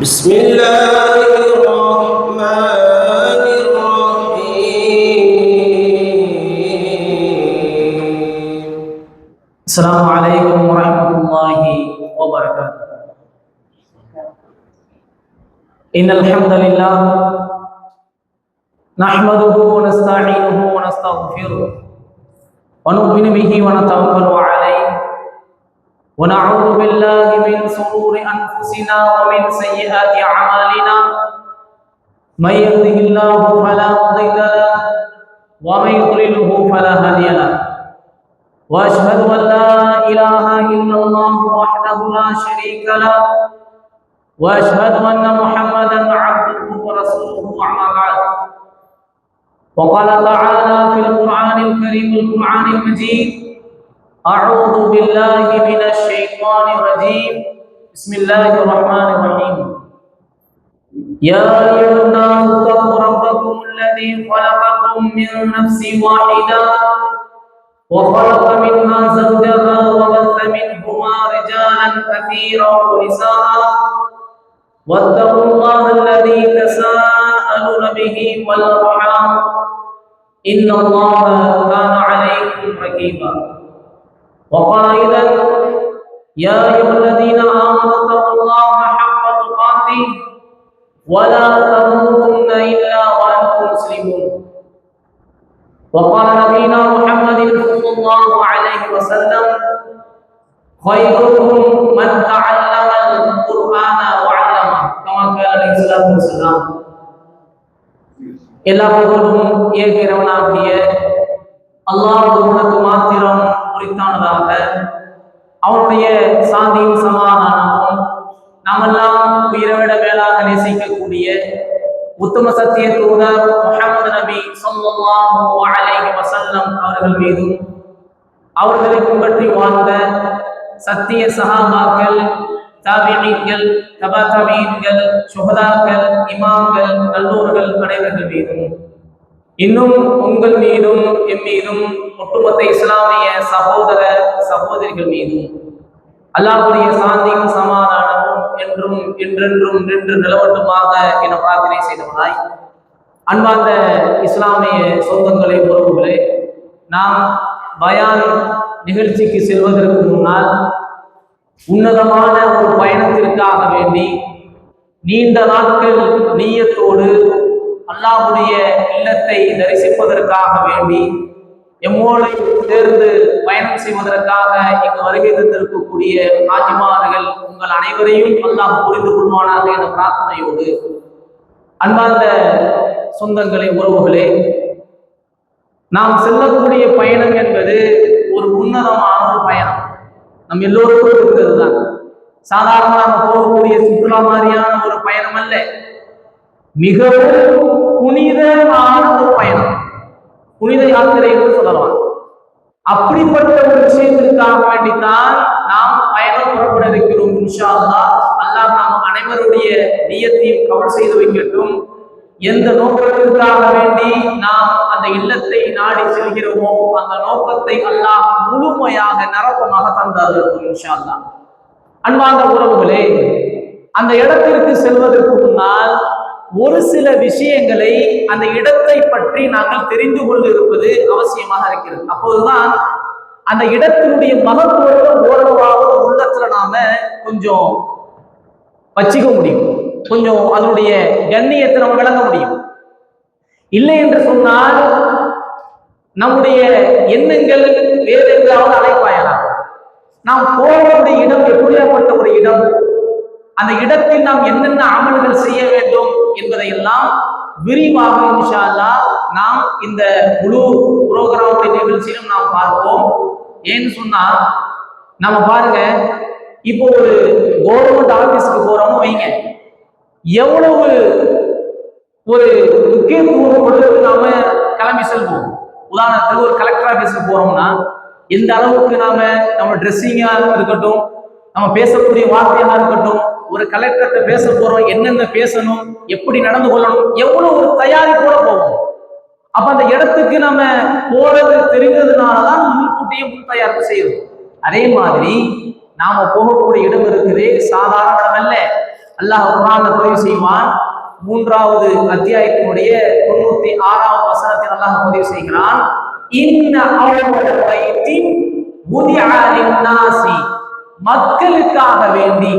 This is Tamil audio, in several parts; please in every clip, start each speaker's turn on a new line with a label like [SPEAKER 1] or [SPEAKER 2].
[SPEAKER 1] بسم الله الرحمن الرحيم.
[SPEAKER 2] السلام عليكم ورحمة الله وبركاته. إن الحمد لله نحمده ونستعينه ونستغفره ونؤمن به ونتوكل عليه ونعوذ بالله من شرور أنفسنا ومن سيئات أعمالنا. من يهده الله فلا مضل له ومن يضلله فلا هادي له. وأشهد أن لا إله إلا الله وحده لا شريك له وأشهد أن محمدا عبده ورسوله. أما بعد، وقال تعالى في القرآن الكريم القرآن المجيد: أعوذ بالله من الشيطان الرجيم. بسم الله الرحمن الرحيم. يا أيها الناس اتقوا ربكم الذي خلقكم من نفس واحدة وخلق منها زوجها وبث منهما رجالا كثيرا ونساء واتقوا الله الذي تساءلون به والأرحام إن الله كان عليكم رقيبا. وقائلا: يا أيها الذين آمنوا اتقوا الله حق تقاته ولا تموتن إلا وأنتم مسلمون. وقال نبينا محمد صلى الله عليه وسلم: خيركم من تعلم القرآن وعلمه كما قال عليه الصلاة والسلام. எல்லா புகழும் ஏகிறவனாகிய அல்லாஹ் ஒருவனுக்கு மாத்திரம் உரித்தானதாக, அவனுடைய சாந்தியும் சமாதானமும் நாமெல்லாம் உயிரை மேலாக நேசிக்கக்கூடிய உத்தம சத்திய தூதர் முஹம்மது நபி ஸல்லல்லாஹு அலைஹி வஸல்லம் அவர்கள் மீதும், அவர்களை பின்பற்றி வாழ்ந்த சத்திய சஹாபாக்கள், தாபிஈன்கள், தபா தாபிஈன்கள், சுஹதாக்கள், இமாம்கள், நல்லோர்கள் அனைவர்கள் மீதும், இன்னும் உங்கள் மீதும் எம் மீதும் ஒட்டுமொத்த இஸ்லாமிய சகோதர சகோதரிகள் மீதும் அல்லாஹ்வுடைய சாந்தியும் சமாதானமும் என்றும் என்றென்றும் நின்று நிலவட்டுமாக என பிரார்த்தனை செய்தவனாய், அன்பார்ந்த இஸ்லாமிய சொந்தங்களே, உறவுகளே, நாம் பயான் நிகழ்ச்சிக்கு செல்வதற்கு முன்னால் உன்னதமான ஒரு பயணத்திற்காக வேண்டி நீண்ட நாட்கள் நீயத்தோடு அல்லாஹ்வுடைய இல்லத்தை தரிசிப்பதற்காக வேண்டி எம்மோடு சேர்ந்து பயணம் செய்வதற்காக இங்கு வருகை தந்திருக்கக்கூடிய ஆஜிமார்கள் உங்கள் அனைவரையும் அல்லாஹ் புரிந்து கொள்வானாக என்ற பிரார்த்தனையோடு, அன்பார்ந்த சொந்தங்களே, உறவுகளே, நாம் செல்லக்கூடிய பயணம் என்பது ஒரு உன்னதமான ஒரு பயணம். நம் எல்லோருக்கும் இருக்கிறது தான். சாதாரண நாம் போகக்கூடிய சுற்றுலா மாதிரியான ஒரு பயணம் அல்ல, மிகவும் புனிதமான ஒரு பயணம், புனித யாத்திரை என்று சொல்லலாம். அப்படிப்பட்ட ஒரு விஷயத்திற்காக வேண்டித்தான் நாம் பயணம் புறப்பட இருக்கிறோம். இன்ஷா அல்லாஹ் அல்லாஹ் நாம் அனைவருடைய நியத்தையும் கவர் செய்து வைக்கட்டும். எந்த நோக்கத்திற்காக வேண்டி நாம் அந்த இல்லத்தை நாடி செல்கிறோமோ அந்த நோக்கத்தை அல்லாஹ் முழுமையாக நிரப்பமாக தந்தார்கள் இன்ஷா அல்லாஹ். அன்பார்ந்த உறவுகளே, அந்த இடத்திற்கு செல்வதற்கு முன்னால் ஒரு சில விஷயங்களை அந்த இடத்தை பற்றி நாங்கள் தெரிந்து கொண்டு இருப்பது அவசியமாக இருக்கிறது. அப்போதுதான் அந்த இடத்தினுடைய மகத்துவத்தை ஓரளவாக உள்ளத்துல நாம கொஞ்சம் வச்சுக்க முடியும், கொஞ்சம் அதனுடைய கண்ணியத்தை நம்ம விளங்க முடியும். இல்லை என்று சொன்னால் நம்முடைய எண்ணங்கள் வேறு எங்காவது அலைப்பாயலாம். நாம் போகக்கூடிய இடம் எப்படியாப்பட்ட ஒரு இடம், அந்த இடத்தில் நாம் என்னென்ன அமல்கள் செய்ய வேண்டும் என்பதையெல்லாம் விரிவாக இன்ஷா அல்லாஹ் நாம் இந்த முழு புரோகிராமுடைய நிகழ்ச்சியிலும் நாம் பார்ப்போம். ஏன்னு சொன்னா, நம்ம பாருங்க, இப்போ ஒரு கவர்மெண்ட் ஆபீஸ்க்கு போறோம்னு வைங்க, எவ்வளவு ஒரு முக்கியத்துவம் கொடுத்து நாம கிளம்பி செல்வோம். உதாரணத்துக்கு ஒரு கலெக்டர் ஆபீஸ்க்கு போறோம்னா எந்த அளவுக்கு நாம நம்ம ட்ரெஸ்ஸிங்கா இருக்கட்டும், நம்ம பேசக்கூடிய வார்த்தையாக இருக்கட்டும், ஒரு கலெக்டர்கிட்ட பேச போறோம், என்னென்ன பேசணும், எப்படி நடந்து கொள்ளணும், எவ்வளவு ஒரு தயாரிப்போட போவோம். அப்ப அந்த இடத்துக்கு நம்ம போறது தெரிந்ததுனாலதான் முன்கூட்டியே முன் தயாரிப்பு செய்யணும். அதே மாதிரி நாம போகக்கூடிய இடம் இருக்குது சாதாரண இடம் அல்ல, அல்லாஹ் குர்ஆன்ல பதிவு செய்வான். 3வது அத்தியாயத்தினுடைய 96வது வசனத்தில் அல்லாஹ் பதிவு செய்கிறான், இன்ன அவ்வள பைத்தின் முதிஅ லின்னாசி, மக்களுக்காக வேண்டி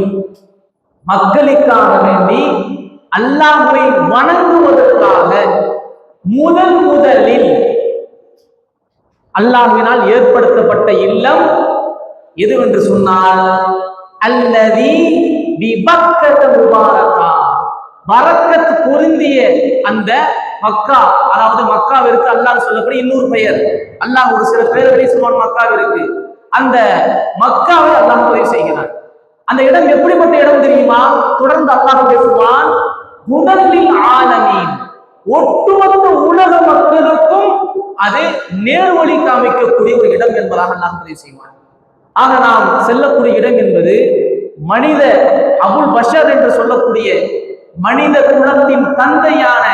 [SPEAKER 2] அல்லாஹ்வை வணங்குவதற்காக முதலில் அல்லாஹ்வினால் ஏற்படுத்தப்பட்ட இல்லம் எதுவென்று சொன்னால், அல்லதி பிபக்கத முபாரகா, பரக்கத் பொருந்திய அந்த மக்கா. அதாவது மக்காவிற்கு அல்லாஹ் சொல்லக்கூடிய இன்னொரு பெயர். அல்லாஹ் ஒரு சில பெயர்களை சொல்வான் மக்காவிற்கு. அந்த மக்காவை அல்லாஹ் பதிவு செய்கிறான். அந்த இடம் எப்படிப்பட்ட இடம் தெரியுமா? தொடர்ந்து அல்லாஹ் பேசுவான், முதலில் ஆலமீன், ஒட்டுமொத்த உலக மக்களுக்கும் அது நேர்வழி காமிக்கக்கூடிய ஒரு இடம் என்பதாக அல்லாஹ் பதிவு செய்வான். ஆக நாம் செல்லக்கூடிய இடம் என்பது மனித அபுல் பஷர் என்று சொல்லக்கூடிய மனித குலத்தின் தந்தையான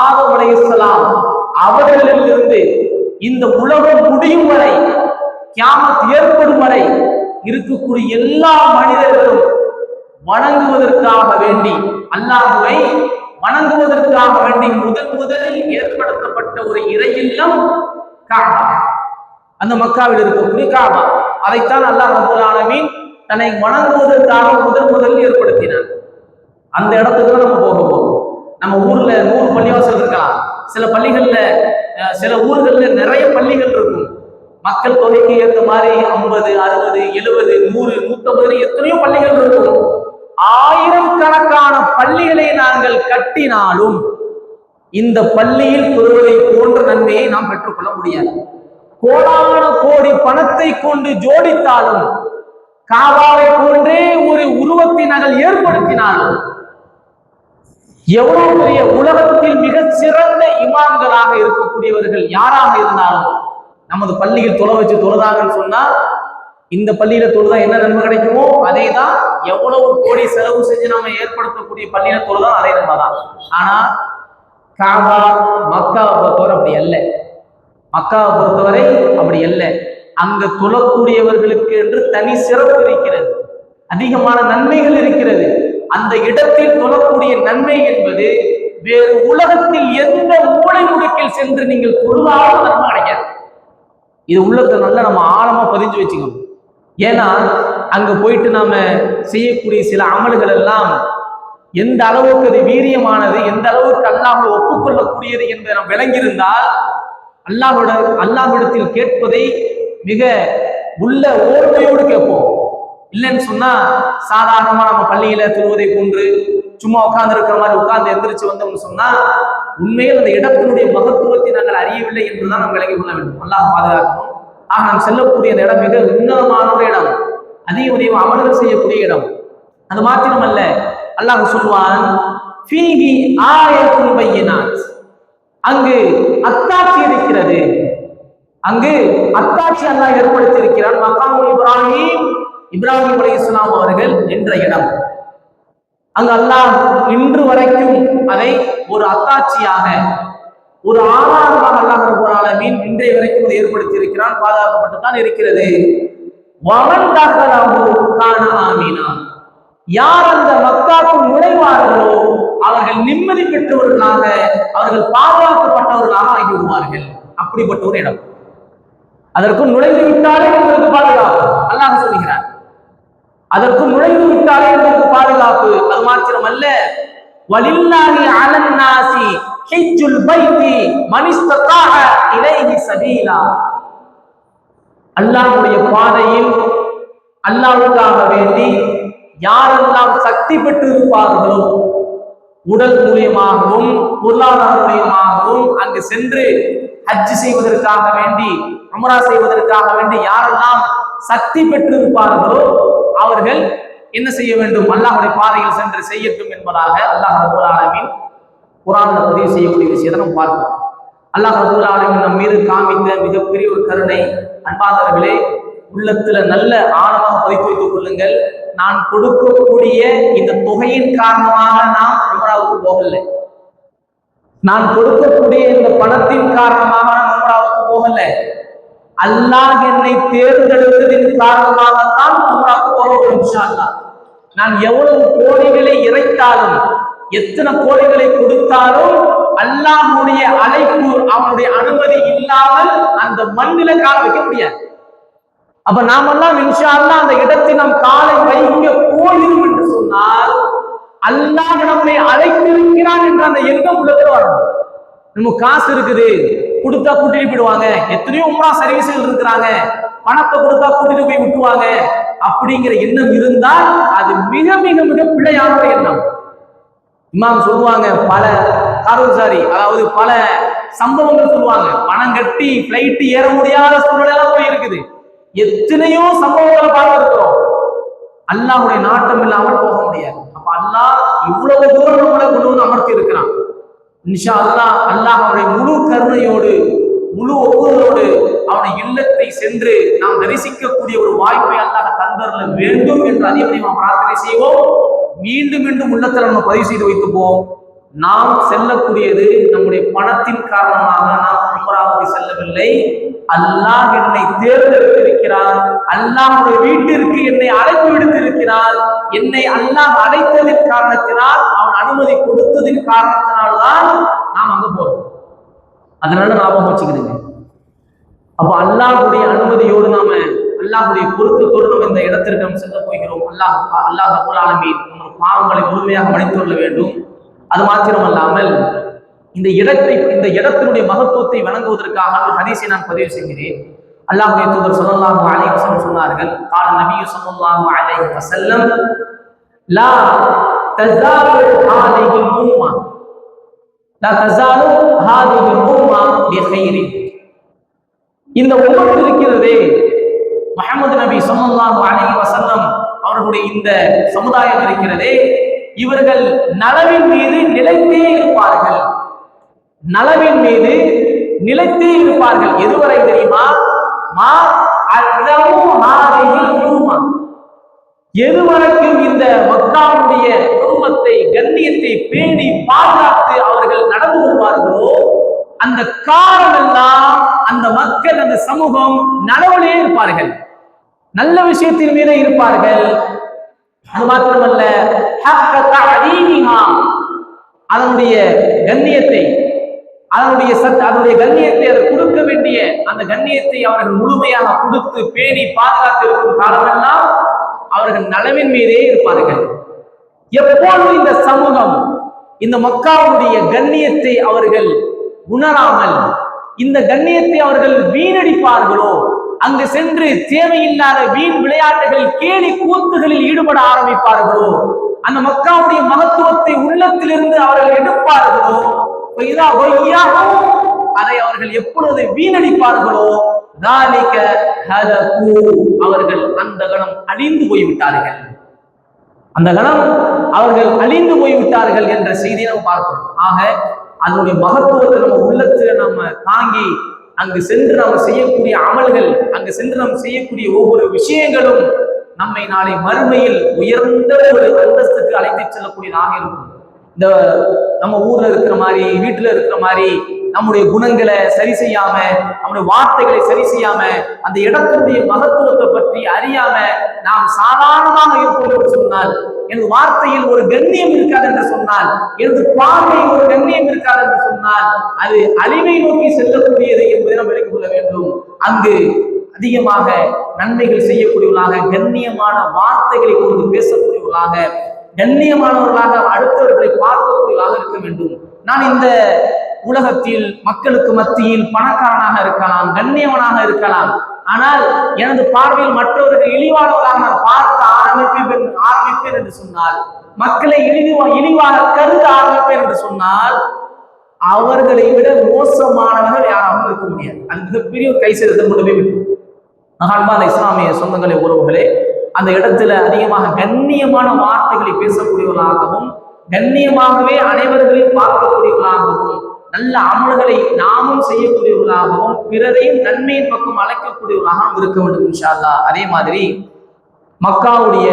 [SPEAKER 2] ஆதம் அலைஹிஸ்ஸலாம் அவர்களிலிருந்து இந்த உலகம் முடியும் வரை, கியாமத் ஏற்படும் வரை இருக்கக்கூடிய எல்லா மனிதர்களும் வணங்குவதற்காக வேண்டி, அல்லாஹ்வை வணங்குவதற்காக வேண்டி முதலில் ஏற்படுத்தப்பட்ட ஒரு இறை இல்லம் காபா. அந்த மக்காவில் இருக்கக்கூடிய காபா, அதைத்தான் அல்லாஹ் ரப்பல் ஆலமீன் தன்னை வணங்குவதற்காக முதலில் ஏற்படுத்தினார். அந்த இடத்துக்கு நம்ம போகும். நம்ம ஊர்ல 100 பள்ளிவாசல் இருக்கலாம். சில பள்ளிகள்ல, சில ஊர்கள்ல நிறைய பள்ளிகள் இருக்கும். மக்கள் தொகைக்கு ஏற்ற மாதிரி 50, 60, 70, 100, 150 எத்தனையோ பள்ளிகள் இருக்கும். ஆயிரக்கணக்கான பள்ளிகளை நாங்கள் கட்டினாலும் இந்த பள்ளியில் தொழுவதை போன்ற நன்மையை நாம் பெற்றுக்கொள்ள முடியாது. கோடான கோடி பணத்தை கொண்டு ஜோடித்தாலும், காபாவை போன்றே ஒரு உருவத்தை நாங்கள் ஏற்படுத்தினாலும், எவ்வளவு பெரிய உலகத்தில் மிக சிறந்த இமாம்களாக இருக்கக்கூடியவர்கள் யாராக இருந்தாலும் நமது பள்ளியில் தொலை வச்சு தொழுதாங்கன்னு சொன்னா, இந்த பள்ளியில தொழுதா என்ன நன்மை கிடைக்குமோ அதே தான், எவ்வளவு கோடி செலவு செஞ்சு நம்ம ஏற்படுத்தக்கூடிய பள்ளியில தொழுதா அதே நன்மை தான். ஆனா காபா, மக்காவை பொறுத்தவரை அப்படி அல்ல. மக்காவை பொறுத்தவரை அப்படி அல்ல. அங்க தொழக்கூடியவர்களுக்கு என்று தனி சிறப்பு இருக்கிறது, அதிகமான நன்மைகள் இருக்கிறது. அந்த இடத்தில் தொழக்கூடிய நன்மை என்பது வேறு உலகத்தில் எந்த மூளை முடுக்கில் சென்று நீங்கள் தொழுதாலும் நன்மை கிடைக்காது. இது உள்ளத்தை நல்லா நம்ம ஆழமா பதிஞ்சு வச்சுக்கணும். ஏன்னா அங்க போயிட்டு நாம செய்யக்கூடிய சில அமல்கள் எல்லாம் எந்த அளவுக்கு அது வீரியமானது, எந்த அளவுக்கு அல்லாஹ்வை ஒப்புக்கொள்ளக்கூடியது என்பதை நாம் விளங்கியிருந்தால், அல்லாஹ்விடத்தில் கேட்பதை மிக உள்ள ஓர்மையோடு கேட்போம். இல்லைன்னு சொன்னா சாதாரணமா நம்ம பள்ளியில தொழுவதை போன்று சும்மா உட்கார்ந்து இருக்கிற மாதிரி உட்கார்ந்து எந்திரிச்சு வந்தோம்னு சொன்னா உண்மையில் அந்த இடத்தினுடைய மகத்துவத்தை நாங்கள் அறியவில்லை என்றுதான் நாம் விளங்கிக் கொள்ள வேண்டும். அல்லாஹ் பாதுகாக்கணும். ஆக நாம் செல்லக்கூடிய அந்த இடம் மிக உன்னதமான ஒரு இடம், அதிக அமல்கள் செய்யக்கூடிய இடம். அது மாத்திரமல்ல, அல்லாஹ் சொல்வான், ஃபீஹி ஆயத்துன் பையினாத், அங்கு அத்தாட்சி இருக்கிறது. அங்கு அத்தாட்சி அல்லாஹ் ஏற்படுத்தி இருக்கிறான். மகாம் இப்ராஹிம் அலைஹிஸ்ஸலாம் அவர்கள் என்ற இடம். அங்கு அல்லாஹ் இன்று வரைக்கும் அதை ஒரு அத்தாட்சியாக, ஒரு ஆதாரமாக அல்லாஹ் ரப்பல் ஆலமீன் இன்றைய வரைக்கும் அதை ஏற்படுத்தி இருக்கிறான், பாதுகாக்கப்பட்டுதான் இருக்கிறது. வமன் தஹலஹு கான ஆமீனா, யார் அந்த மக்காவுக்குள் நுழைவார்களோ அவர்கள் நிம்மதி பெற்றவர்களாக, அவர்கள் பாதுகாக்கப்பட்டவர்களாக ஆகிவிடுவார்கள். அப்படிப்பட்ட ஒரு இடம். அதற்கும் நுழைந்து விட்டாலே உங்களுக்கு பாதுகாப்பு, அல்லாஹ் சொல்கிறார். அதற்கும் நுழைந்து விட்டாலே உங்களுக்கு பாதுகாப்பு. அது மாத்திரமல்ல, வலில்லாஹி அலன் நாசி ஹஜ்ஜுல் பைத்தி மன் இஸ்ததாஅ இலைஹி சபீலா, அல்லாஹ்வுடைய பாதையில் அல்லாஹ்வுக்காக வேண்டி யாரெல்லாம் சக்தி பெற்று இருப்பார்களோ, உடல் மூலியமாகவும் பொருளாதார மூலியமாகவும் அங்கு சென்று ஹஜ் செய்வதற்காக வேண்டி, உம்ரா செய்வதற்காக வேண்டி யாரெல்லாம் சக்தி பெற்று இருப்பார்களோ அவர்கள் என்ன செய்ய வேண்டும்? அல்லாஹ்வுடைய பாதையில் சென்று செய்யட்டும் என்பதாக அல்லாஹ் ரப்பல் ஆலமீன் குர்ஆன்ல பதிவு செய்யக்கூடிய விஷயத்தை நம்ம பார்க்கிறோம். அல்லாஹ் ரப்பல் ஆலமீன் நம் மீது காமித்த மிகப்பெரிய ஒரு கருணை. அன்பானவர்களே, உள்ளத்துல நல்ல ஆழமாக பதித்து வைத்துக் கொள்ளுங்கள். நான் கொடுக்கக்கூடிய இந்த தொகையின் காரணமாக நாம் உம்ராவுக்கு போகல, நான் கொடுக்கக்கூடிய இந்த பணத்தின் காரணமாக நான் உம்ராவுக்கு போகல, அல்லாஹ் என்னை தேர்ந்தெடுத்ததின் காரணமாகத்தான் உம்ராவுக்கு போக வேண்டும் இன்ஷா அல்லாஹ். நான் எவ்வளவு கோடிகளை இறைத்தாலும் எத்தனை கோடிகளை கொடுத்தாலும் அல்லாஹ்வுடைய அழைப்பு அவனுடைய அனுமதி இல்லாமல் அந்த மண்ணில கால வைக்க முடியாது. அப்ப நாமெல்லாம் இன்ஷா அல்லாஹ் அந்த இடத்தில் நாம் காலை வைக்க போகிறோம் என்று சொன்னால் அல்லாஹ் நம்மை அழைத்திருக்கிறான் என்ற அந்த எண்ணம் உள்ளது வரணும். நமக்கு காசு இருக்குது, கொடுத்தா கூட்டிட்டு போயிடுவாங்க, எத்தனையோ உம்ரா சர்வீஸ்கள் இருக்கிறாங்க, பணத்தை கொடுத்தா கூட்டிட்டு போய் விட்டுவாங்க அப்படிங்கிற எண்ணம் இருந்தால் அது மிக மிக மிக பிழையான ஒரு எண்ணம். இமாம் சொல்லுவாங்க, பல காரூசாரி அதாவது பல சம்பவங்கள் சொல்லுவாங்க, பணம் கட்டி பிளைட் ஏற முடியாத சூழ்நிலையெல்லாம் போய் இருக்குது. எத்தனையோ சம்பவங்களை பார்த்திருக்கிறோம். அல்லாஹ்வுடைய நாட்டம் இல்லாமல் போக முடியாது. அப்ப அல்லாஹ் இவ்வளவு தூரம் நம்மளை கொண்டு வந்து அமர்த்தி இருக்கிறான். இன்ஷா அல்லாஹ் அவனுடைய முழு கருணையோடு முழு ஒப்புதலோடு அவனுடைய இல்லத்தை சென்று நாம் தரிசிக்கக்கூடிய ஒரு வாய்ப்பை அல்லாஹ் தந்தரல வேண்டும் என்று அதிபதி நாம் பிரார்த்தனை செய்வோம். மீண்டும் மீண்டும் உள்ளத்தில் நம்ம பதிவு செய்து வைத்துப்போம். நாம் செல்லக்கூடியது நம்முடைய பணத்தின் காரணமாக நாம் உம்ராவுக்கு செல்லவில்லை. அல்லாஹ் என்னை தேர்ந்தெடுத்திருக்கிறார், அல்லாஹ்வுடைய வீட்டிற்கு என்னை அழைப்பு விடுத்திருக்கிறார். என்னை அல்லாஹ் அழைத்ததின் காரணத்தினால், அவன் அனுமதி கொடுத்ததின் காரணத்தினால்தான் நாம் அங்க போறோம். அதனால ஞாபகம் வச்சுக்கிடுங்க. அப்ப அல்லாஹ்வுடைய அனுமதியோடு நாம அல்லாஹ்வுடைய பொருத்தத்தோடு நம்ம இந்த இடத்திற்கு நாம் செல்ல போகிறோம். அல்லாஹ் ரப்பல் ஆலமீன் நம்ம பாவங்களை முழுமையாக மன்னித்து கொள்ள வேண்டும். அது மாத்திரமல்லாமல் இந்த இடத்தினுடைய மகத்துவத்தை வணங்குவதற்காக ஒரு ஹதீஸை நான் பதிவு செய்கிறேன். அல்லாஹ்வுடைய தூதர் ஸல்லல்லாஹு அலைஹி வஸல்லம் சொன்னார்கள், قال النبي صلى الله عليه وسلم لا تزال هذه الأمة بخير. இந்த உம்மத் இருக்கிறதே, முஹம்மது நபி ஸல்லல்லாஹு அலைஹி வஸல்லம் அவர்களுடைய இந்த சமுதாயம் இருக்கிறதே, இவர்கள் நலவின் மீது நிலைத்தே இருப்பார்கள். நலவின் மீது நிலைத்தே இருப்பார்கள். எதுவரை தெரியுமா? எதுவரைக்கும் இந்த மக்காவுடைய குடும்பத்தை கண்ணியத்தை பேணி பாதுகாத்து அவர்கள் நடந்து கொள்வார்களோ அந்த காலமெல்லாம் அந்த மக்கள் அந்த சமூகம் நலவிலே இருப்பார்கள், நல்ல விஷயத்தின் மீது இருப்பார்கள். அது மாத்திரமல்ல, அதனுடைய கண்ணியத்தை அதனுடைய கண்ணியத்தை அதை கொடுக்க வேண்டிய அந்த கண்ணியத்தை அவர்கள் முழுமையாக கொடுத்து பேணி பாதுகாத்து இருக்கும் காலமெல்லாம் அவர்கள் நலவின் மீதே இருப்பார்கள். எப்பொழுது இந்த சமூகம் இந்த மக்காவுடைய கண்ணியத்தை அவர்கள் உணராமல் இந்த கண்ணியத்தை அவர்கள் வீணடிப்பார்களோ, அங்கு சென்று தேவையில்லாத வீண் விளையாட்டுகள் கேலி கூத்துகளில் ஈடுபட ஆரம்பிப்பார்களோ, அந்த மக்காவுடைய மகத்துவத்தை உள்ளத்திலிருந்து அவர்கள் எடுப்பார்களோ, அதை அவர்கள் எப்பொழுது வீணடிப்பார்களோ அவர்கள் அந்த கணம் அழிந்து போய்விட்டார்கள். அந்த கணம் அவர்கள் அழிந்து போய்விட்டார்கள் என்ற செய்தியை நாம் பார்க்கிறோம். ஆக அதனுடைய மகத்துவத்தை நம்ம உள்ளத்துல நம்ம தாங்கி அங்கு சென்று நாம் செய்யக்கூடிய அமல்கள், அங்கு சென்று நாம் செய்யக்கூடிய ஒவ்வொரு விஷயங்களும் நம்மை நாளை மறுமையில் உயர்ந்த ஒரு அந்தஸ்துக்கு அழைத்து செல்லக்கூடியதாக இருக்கும். இந்த நம்ம ஊர்ல இருக்கிற மாதிரி, வீட்டுல இருக்கிற மாதிரி நம்முடைய குணங்களை சரி செய்யாம, நம்முடைய வார்த்தைகளை சரி செய்யாம, அந்த இடத்தினுடைய மகத்துவத்தை பற்றி அறியாம நாம் சாதாரணமாக இருப்போம் என்று சொன்னால், எனது வார்த்தையில் ஒரு கண்ணியம் இருக்காது என்று சொன்னால், எனது பார்வையில் ஒரு கண்ணியம் இருக்காது என்று சொன்னால், அது அழிவை நோக்கி செல்லக்கூடியது என்பதை நாம் விளக்கிக் கொள்ள வேண்டும். அங்கு அதிகமாக நன்மைகள் செய்யக்கூடியவர்களாக, கண்ணியமான வார்த்தைகளை கொண்டு பேசக்கூடியவர்களாக, கண்ணியமானவர்களாக அடுத்தவர்களை பார்க்கக்கூடியவர்களாக இருக்க வேண்டும். நான் இந்த உலகத்தில் மக்களுக்கு மத்தியில் பணக்காரனாக இருக்கலாம், கண்ணியவனாக இருக்கலாம், ஆனால் எனது பார்வையில் மற்றவர்கள் இழிவானவர்களாக நான் பார்க்க ஆரம்பிப்பேன் என்று சொன்னால், மக்களை இழிவாக கருத ஆரம்பிப்பேன் என்று சொன்னால், அவர்களை விட மோசமானவர்கள் யாராகவும் இருக்க முடியாது. அது மிகப்பெரிய கை சேதத்தை கொண்டு விட்டு அன்பான இஸ்லாமிய சொந்தங்களை உறவுகளே, அந்த இடத்துல அதிகமாக கண்ணியமான வார்த்தைகளை பேசக்கூடியவர்களாகவும், கண்ணியமாகவே அனைவர்களையும் பார்க்கக்கூடியவர்களாகவும், நல்ல அமல்களை நாமும் செய்யக்கூடியவர்களாகவும், பிறரையும் நன்மையின் பக்கம் அழைக்கக்கூடியவர்களாகவும் இருக்க வேண்டும் இன்ஷா அல்லாஹ். அதே மாதிரி மக்காவுடைய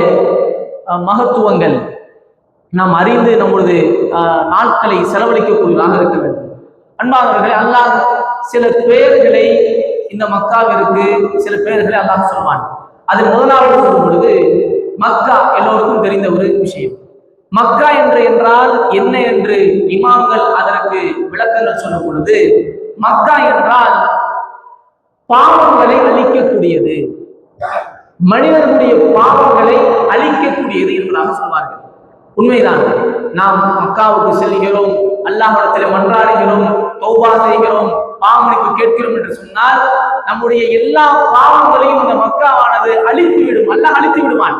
[SPEAKER 2] மகத்துவங்கள் நாம் அறிந்து நம்முடைய நாட்களை செலவழிக்கக்கூடியவர்களாக இருக்க வேண்டும். அன்பானவர்களே, அல்லாஹ் சில பெயர்களை இந்த மக்காவிற்கு சில பெயர்களை அல்லாஹ் சொல்வான். அதில் முதலாவது சொல்லும் பொழுது மக்கா எல்லோருக்கும் தெரிந்த ஒரு விஷயம். மக்கா என்றால் என்ன என்று இமாம்கள் அதற்கு விளக்கங்கள் சொல்லும் பொழுது, மக்கா என்றால் பாவங்களை அழிக்கக்கூடியது, மனிதர்களுடைய பாவங்களை அழிக்கக்கூடியது என்பதாக சொல்வார்கள். உண்மைதான். நாம் மக்காவுக்கு செல்கிறோம், அல்லாஹ்விடத்தில் மன்றாடுகிறோம், தௌபா செய்கிறோம், பாவமன்னிப்பு கேட்கிறோம் என்று சொன்னால் நம்முடைய எல்லா பாவங்களையும் இந்த மக்காவானது அழித்து விடும். அல்லாஹ் அழித்து விடுவான்.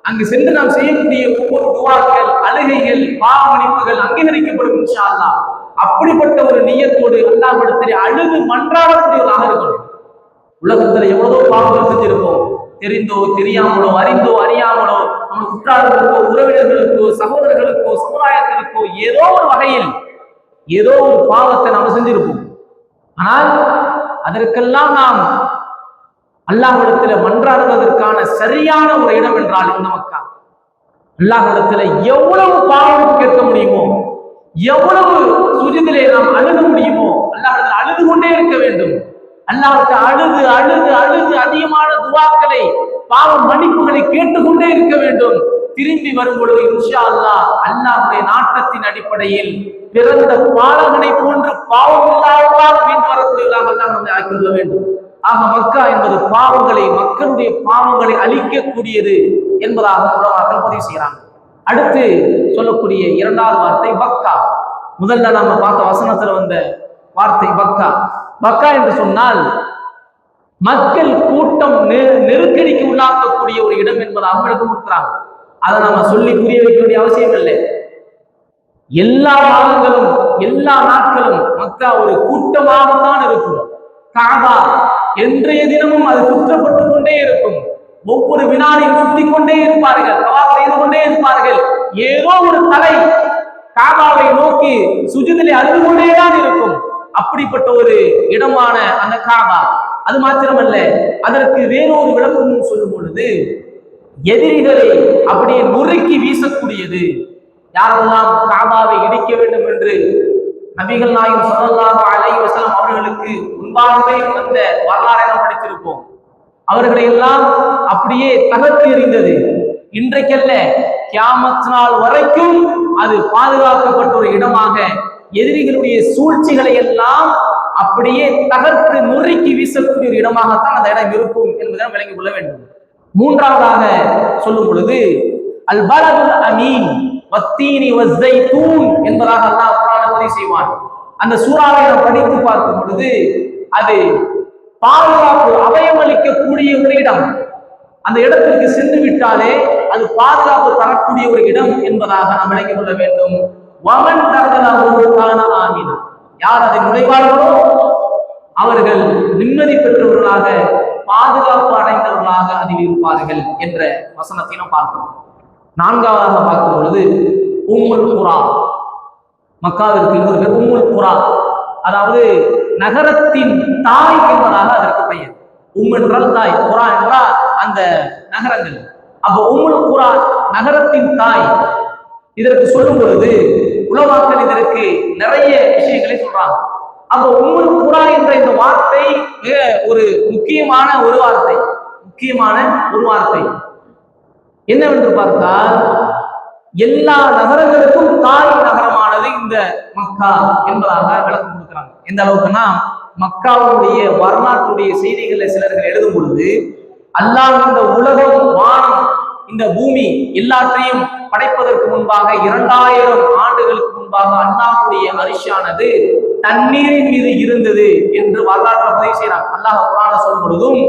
[SPEAKER 2] அங்கு சென்று நாம் செய்யக்கூடிய ஒவ்வொரு துவாக்கள், அழுகைகள், பாவமன்னிப்புகள் அங்கீகரிக்கப்படும் இன்ஷா அல்லாஹ். அப்படிப்பட்ட ஒரு நியத்தோடு அல்லாஹ்விடத்தில் அழுது மன்றாடக்கூடியவராக இருக்கணும். உலகத்துல எவ்வளவோ பாவங்கள் செஞ்சிருப்போம், தெரிந்தோ தெரியாமலோ, அறிந்தோ அறியாமலோ, நம்ம உற்றார்களுக்கோ, உறவினர்களுக்கோ, சகோதரர்களுக்கோ, சமுதாயத்திற்கோ ஏதோ ஒரு வகையில் ஏதோ ஒரு பாவத்தை நாம் செஞ்சிருப்போம். ஆனால் அதற்கெல்லாம் நாம் அல்லாஹ்விடத்துல மன்றாடுவதற்கான சரியான ஒரு இடம் என்றால் இந்த மக்கா. அல்லாஹ்விடத்துல எவ்வளவு பாவம் கேட்க முடியுமோ, எவ்வளவு சுஜூதிலே நாம் அழுக முடியுமோ, அல்லாஹ்விடத்தில் அழுது கொண்டே இருக்க வேண்டும். அல்லாஹ்வுக்கு அழுது அழுது அழுது அதிகமான துவாக்களை, பாவ மன்னிப்புகளை கேட்டுக்கொண்டே இருக்க வேண்டும். திரும்பி வரும் பொழுது இன்ஷா அல்லாஹ் அல்லாஹ்வுடைய நாட்டத்தின் அடிப்படையில் பிறந்த பாலகனை போன்று பாவம் இல்லாதவராக மீண்டு வரக்கூடியவராக அல்லாஹ் நம்மை ஆக்கிக் கொள்ள வேண்டும். ஆக மக்கா என்பது பாவங்களை, மக்களுடைய பாவங்களை அழிக்கக்கூடியது என்பதாக உலமாக்கள் பதிவு செய்கிறாங்க. அடுத்து சொல்லக்கூடிய இரண்டாவது வார்த்தை பக்கா. முதல்ல நாம பார்த்த வசனத்துல வந்த வார்த்தை பக்கா. பக்கா என்று சொன்னால் மக்கள் கூட்டம் நெருக்கடிக்கு உள்ளாக்கக்கூடிய ஒரு இடம் என்பதாக விளக்கம் கொடுக்கிறாங்க. அதை நாம சொல்லி புரிய வைக்க வேண்டிய அவசியம் இல்லை. எல்லா மாதங்களும் எல்லா நாட்களும் மக்கா ஒரு கூட்டமாகத்தான் இருக்கும். காபா என்றைய தினமும் அது சுற்றப்பட்டுக் கொண்டே இருக்கும். ஒவ்வொரு வினாடியும் சுற்றி கொண்டே இருப்பார்கள், தவாப் செய்து கொண்டே இருப்பார்கள். ஏதோ ஒரு தலை காபாவை நோக்கி சுஜூதிலே அழுது கொண்டேதான் இருக்கும். அப்படிப்பட்ட ஒரு இடமான அந்த காபா. அது மாத்திரமல்ல, அதற்கு வேறொரு விளக்கமும் சொல்லும் பொழுது எதிரிகளை அப்படியே நொறுக்கி வீசக்கூடியது. யாரெல்லாம் காபாவை இடிக்க வேண்டும் என்று நபிகள் நாயகம் ஸல்லல்லாஹு அலைஹி வஸல்லம் அவர்களுக்கு முன்பாகவே வந்த வரலாறை நாம் படித்திருப்போம். அவர்களை எல்லாம் அப்படியே தகர்த்து எறிந்தது. இன்றைக்கல்ல, கியாமத் நாள் வரைக்கும் அது பாதுகாக்கப்பட்ட ஒரு இடமாக எதிரிகளுடைய சூழ்ச்சிகளை எல்லாம் அப்படியே தகர்த்து நொறுக்கி வீசக்கூடிய ஒரு இடமாகத்தான் அந்த இடம் இருக்கும் என்பதை விளங்கிக் கொள்ள வேண்டும். மூன்றாவதாக சொல்லும் பொழுது அல் பலதுல் அமீன் வத்தீனி வஸ்ஸைத்தூன் என்பதாக அல்லாஹ் குர்ஆனில் பதிவு செய்வான். அந்த சூறாவை நாம் படித்து பார்க்கும் பொழுது அது பாதுகாப்பு, அபயம் அளிக்கக்கூடிய ஒரு இடம். அந்த இடத்திற்கு சென்று விட்டாலே அது பாதுகாப்பு தரக்கூடிய ஒரு இடம் என்பதாக நாம் விளங்கிக் கொள்ள வேண்டும். வமன் தகலஹு கான ஆமினா. யார் அதை நுழைவார்களோ அவர்கள் நிம்மதி பெற்றவர்களாக, பாதுகாப்பு அடைந்தவர்களாக அதில் இருப்பார்கள் என்ற வசனத்தை நாம் பார்க்கிறோம். நான்காவதாக பார்க்கும் பொழுது உம்முல் குரா. மக்காவிற்கு இன்னொரு பேர் உம்முல் குரா, அதாவது நகரத்தின் தாய் என்பதாக அதற்கு பெயர். என்றால் தாய், குரா என்றால் அந்த நகரங்கள். அப்போ உம்முல் குரா நகரத்தின் தாய். இதற்கு சொல்லும் பொழுது உலமாக்கள் இதற்கு நிறைய விஷயங்களை சொல்றாங்க. அப்போ உம்முல் குரா என்ற இந்த வார்த்தை மிக ஒரு முக்கியமான ஒரு வார்த்தை. என்னவென்று பார்த்தால் எல்லா நகரங்களுக்கும் தாய் நகரமானது இந்த மக்கா என்பதாக விளக்கம் கொடுக்கிறாங்க. எந்த அளவுக்குன்னா, மக்காவுடைய வரலாற்றுடைய செய்திகளை சிலர்கள் எழுதும் பொழுது அல்லாஹ் இந்த உலகம், வானம், இந்த பூமி எல்லாற்றையும் படைப்பதற்கு முன்பாக 2000 ஆண்டுகளுக்கு முன்பாக அல்லாஹ்வுடைய அரிஷானது தண்ணீரின் மீது இருந்தது என்று வரலாற்றை பதிவு செய்யறாங்க. அல்லாஹ் குர்ஆனில் சொல்லும் பொழுதும்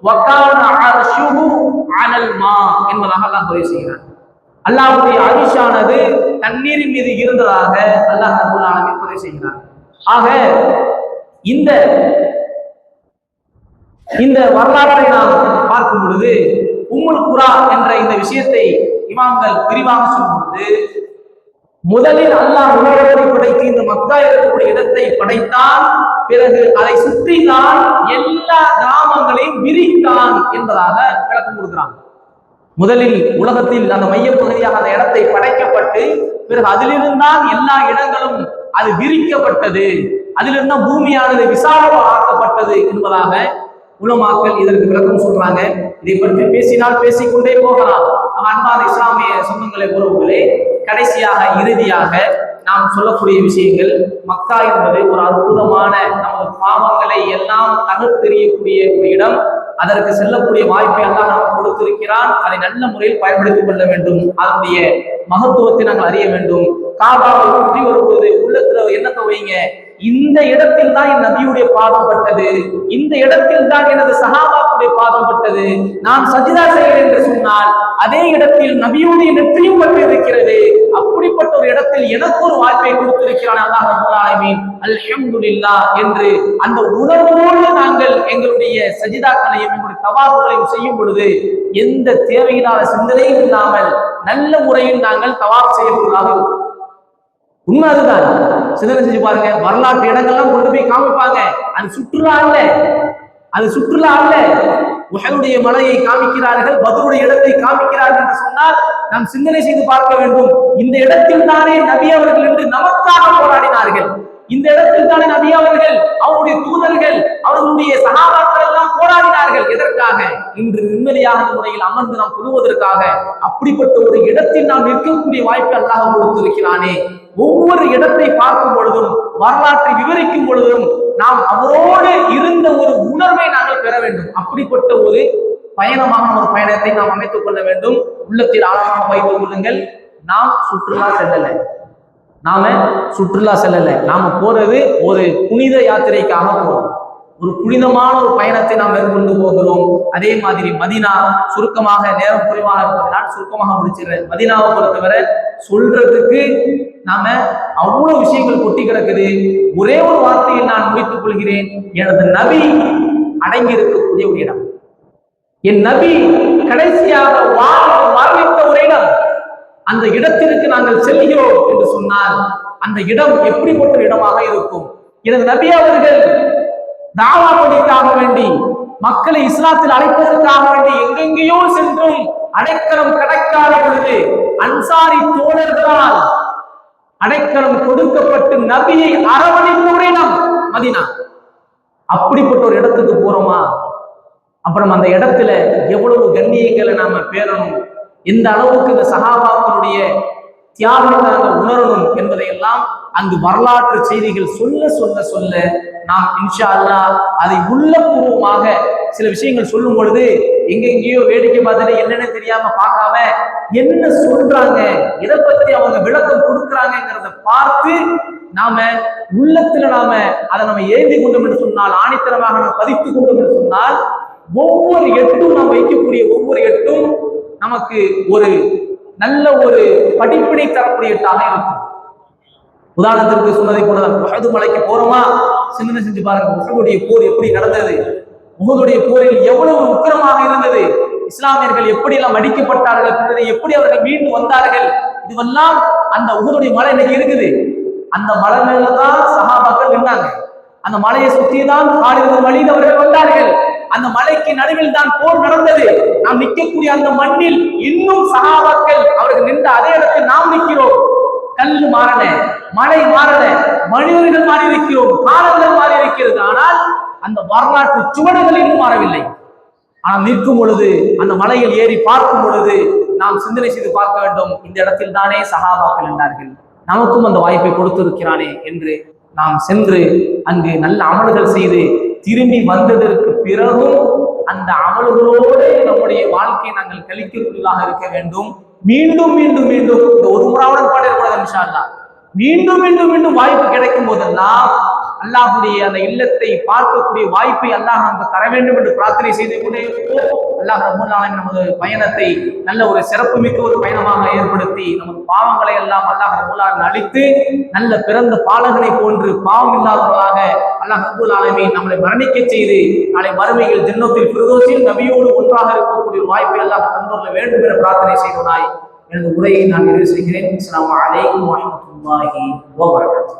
[SPEAKER 2] வகான அர்ஷுஹு அலல் மா என்பதாக அல்லாஹ் பதிவு செய்கிறார். அல்லாஹ்வுடைய அரிஷானது தண்ணீரின் மீது இருந்ததாக அல்லாஹ் ரப்பல் ஆலமீன் பதிவு செய்கிறார். ஆக இந்த வரலாற்றை நாம் பார்க்கும் பொழுது உம்முல் குரா என்ற இந்த விஷயத்தை இமாம்கள் விரிவாக சொல்லும் பொழுது, முதலில் அல்லாஹ் உலகத்தை படைத்து இந்த மக்கா இருக்கக்கூடிய இடத்தை படைத்தான். பிறகு அதை சுற்றிதான் எல்லா கிராமங்களையும் விரித்தான் என்பதாக விளக்கம் கொடுக்கிறாங்க. முதலில் உலகத்தில் அந்த மையப்பகுதியாக அந்த இடத்தை படைக்கப்பட்டு பிறகு அதிலிருந்தான் எல்லா இடங்களும் அது விரிக்கப்பட்டது, அதிலிருந்த பூமியானது விசாலமாக்கப்பட்டது என்பதாக உலமாக்கள் இதற்கு விளக்கம் சொல்றாங்க. இதை பற்றி பேசினால் பேசிக்கொண்டே போகலாம். அன்பான இஸ்லாமிய சொந்தங்களை உறவுகளே, கடைசியாக இறுதியாக நாம் சொல்லக்கூடிய விஷயங்கள், மக்கா என்பது ஒரு அற்புதமான நமது பாவங்களை எல்லாம் தகர்த்தெறியக்கூடிய ஒரு இடம். அதற்கு செல்லக்கூடிய வாய்ப்பை அல்லாஹ் நமக்கு கொடுத்திருக்கிறான். அதை நல்ல முறையில் பயன்படுத்திக் கொள்ள வேண்டும். அதனுடைய மகத்துவத்தை நாங்கள் அறிய வேண்டும். காபாவை சுற்றி வரும்போது உள்ளத்துல எண்ணத்தை வைங்க, இந்த இடத்தில் தான் என் நபியுடைய பாதம் பட்டது, இந்த இடத்தில் தான் எனது சஹாபாவுடைய பாதம் பட்டது. நான் சஜிதா செய்கிறேன் என்று சொன்னால் அதே இடத்தில் நபியுடைய நெற்றியும் பட்டு இருக்கிறது. அப்படிப்பட்ட ஒரு இடத்தில் எனக்கு ஒரு வாய்ப்பை கொடுத்திருக்கிறான் அல்லாஹ் ரப்பல் ஆலமீன், அல்ஹம்துலில்லாஹ் என்று அந்த உணர்வோடு நாங்கள் எங்களுடைய சஜிதாக்களையும் எங்களுடைய தவாஃபுகளையும் செய்யும் பொழுது எந்த தேவையில்லாத சிந்தனையும் இல்லாமல் நல்ல முறையில் நாங்கள் தவாஃப் செய்யப்படுவதாக இருக்கும். உண்மை அதுதான். சிந்தனை செஞ்சு பாருங்க, வரலாற்று இடங்கள்லாம் கொண்டு போய் காமிப்பாங்க. அது சுற்றுலா அல்ல, அது சுற்றுலா அல்ல. உஹதுடைய மலையை காமிக்கிறார்கள், பத்ருடைய இடத்தை காமிக்கிறார்கள் என்று சொன்னால் நாம் சிந்தனை செய்து பார்க்க வேண்டும். இந்த இடத்தில் தானே நபி அவர்கள் என்று நமக்காக போராடினார்கள். இந்த இடத்தில் தானே நபி அவர்கள், அவருடைய தூதர்கள், அவர்களுடைய சஹாபாக்கள் எல்லாம் போராடினார்கள். எதற்காக? இன்று நிம்மதியான முறையில் அமர்ந்து நாம் தொழுவதற்காக. அப்படிப்பட்ட ஒரு இடத்தில் நாம் நிற்கக்கூடிய வாய்ப்பை அல்லாஹ் கொடுத்திருக்கிறானே. ஒவ்வொரு இடத்தை பார்க்கும் பொழுதும், வரலாற்றை விவரிக்கும் பொழுதும் நாம் அவரோடு இருந்த ஒரு உணர்வை நாங்கள் பெற வேண்டும். அப்படிப்பட்ட ஒரு பயணமாக ஒரு பயணத்தை நாம் அமைத்துக் கொள்ள வேண்டும். உள்ளத்தில் ஆழமாக வைத்துக் கொள்ளுங்கள். நாம் சுற்றுலா செல்லலை, நாம போறது ஒரு புனித யாத்திரைக்காக போறோம். ஒரு புனிதமான ஒரு பயணத்தை நாம் மேற்கொண்டு போகிறோம். அதே மாதிரி மதீனா, சுருக்கமாக நேரம் குறைவாக இருப்பதனால் சுருக்கமாக முடிச்சிடுறேன். மதீனாவை பொறுத்தவரை சொல்றதுக்கு நாம அவ்வளவு விஷயங்கள் கொட்டி கிடக்குது. ஒரே ஒரு வார்த்தையில் நான் முடித்துக் கொள்கிறேன். எனது நபி அடங்கி இருக்கக்கூடிய ஒரு இடம், என் நபி கடைசியாக வாழ்வித்த ஒரு இடம். அந்த இடத்திற்கு நாங்கள் செல்கிறோம் என்று சொன்னால் அந்த இடம் எப்படிப்பட்ட இடமாக இருக்கும்? எனது நபி அவர்கள் தாவா பணிக்காக வேண்டி, மக்களை இஸ்லாத்தில் அழைப்பதற்காக வேண்டி எங்கெங்கேயோ சென்றும் அடைக்கலம் கிடைக்காத பொழுது அன்சாரி தோழர்களால் அடைக்கலம் கொடுக்கப்பட்டு நபியை அரவணைத்த ஒரு இடம் மதீனா. அப்படிப்பட்ட ஒரு இடத்துக்கு போறோமா? அப்புறம் அந்த இடத்துல எவ்வளவு கண்ணியங்களை நாம பேரணும், எந்த அளவுக்கு இந்த சஹாபாக்களுடைய தியாகத்தை நாங்கள் உணரணும் என்பதையெல்லாம் அங்கு வரலாற்று செய்திகள் சொல்ல சொல்ல சொல்ல நாம் இன்ஷா அல்லாஹ் அதை உள்ளபூர்வமாக சில விஷயங்கள் சொல்லும் பொழுது எங்கெங்கேயோ வேடிக்கை பார்த்துட்டு என்னன்னு தெரியாம பார்க்காம என்ன சொல்றாங்க, எதை பத்தி அவங்க விளக்கம் கொடுக்குறாங்கிறத பார்த்து நாம உள்ளத்துல அதை நம்ம ஏந்தி கொண்டோம் என்று சொன்னால், ஆணித்தரமாக நாம் பதித்து கொண்டோம் என்று சொன்னால், ஒவ்வொரு எட்டும் நாம் வைக்கக்கூடிய ஒவ்வொரு எட்டும் நமக்கு ஒரு நல்ல ஒரு படிப்பினை தரக்கூடிய எட்டாக இருக்கும். உதாரணத்திற்கு சொன்னதை போலதான், உஹது மலைக்கு போறோமா, சிந்தனை செஞ்சு பாருங்க. உஹதுடைய போர் எப்படி நடந்தது, உஹதுடைய போரில் எவ்வளவு உக்கிரமாக இருந்தது, இஸ்லாமியர்கள் எப்படி எல்லாம் அடிக்கப்பட்டார்கள், எப்படி அவர்கள் மீண்டு வந்தார்கள், இதுவெல்லாம் அந்த உஹதுடைய மலை இன்னைக்கு இருக்குது. அந்த மலை மேலதான் சஹாபாக்கள் நின்றாங்க. அந்த மலையை சுற்றிதான் காலித் பின் வலீத் அவர்கள் வந்தார்கள். அந்த மலைக்கு நடுவில் தான் போர் நடந்தது. நாம் நிற்கக்கூடிய அந்த மண்ணில் இன்னும் சஹாபாக்கள் அவர்கள் நின்ற அதே இடத்தில் நாம் நிற்கிறோம். கல்லு மாறல, மலை மாறல, மனிதர்கள் மாறி இருக்கிறோம், காலங்கள் மாறி இருக்கிறது. ஆனால் அந்த வரலாற்று சுவடுகள் இன்னும் மாறவில்லை. ஆனால் நிற்கும் பொழுது, அந்த மலையில் ஏறி பார்க்கும் பொழுது நாம் சிந்தனை செய்து பார்க்க வேண்டும், இந்த இடத்தில் தானே சஹாபாக்கள் என்றார்கள், நமக்கும் அந்த வாய்ப்பை கொடுத்திருக்கிறானே என்று நாம் சென்று அங்கு நல்ல அமல்கள் செய்து திரும்பி வந்ததற்கு பிறகும் அந்த அமல்களோடு நம்முடைய வாழ்க்கையை நாங்கள் கழிக்கக்கூடியதாக இருக்க வேண்டும். மீண்டும் மீண்டும் மீண்டும் இந்த ஒரு முறாவுடன் பாடக்கூடாது இன்ஷா அல்லாஹ். மீண்டும் மீண்டும் மீண்டும் வாய்ப்பு கிடைக்கும் போதெல்லாம் அல்லாஹ்வுடைய அந்த இல்லத்தை பார்க்கக்கூடிய வாய்ப்பை அல்லாஹ் நமக்கு தர வேண்டும் என்று பிரார்த்தனை செய்து கொண்டே அல்லாஹ் ரப்பல் ஆலமீன் நமது பயணத்தை நல்ல ஒரு சிறப்புமிக்க ஒரு பயணமாக ஏற்படுத்தி நமது பாவங்களை எல்லாம் அல்லாஹ் ரப்பல் ஆலமீன் அழித்து நல்ல பிறந்த பாலகனை போன்று பாவம் இல்லாதவர்களாக அல்லாஹ் ரப்பல் ஆலமீன் நம்மளை மரணிக்க செய்து நாளை மறுமையில் ஜன்னத்துல் ஃபிர்தௌஸில் நபியோடு ஒன்றாக இருக்கக்கூடிய வாய்ப்பை அல்லாஹ் தந்துள்ள வேண்டும் என்ற பிரார்த்தனை செய்தனாய் எனது உரையை நான் நிறைவு செய்கிறேன். அஸ்ஸலாமு அலைக்கும் வரஹ்மத்துல்லாஹி வபரகாத்துஹு.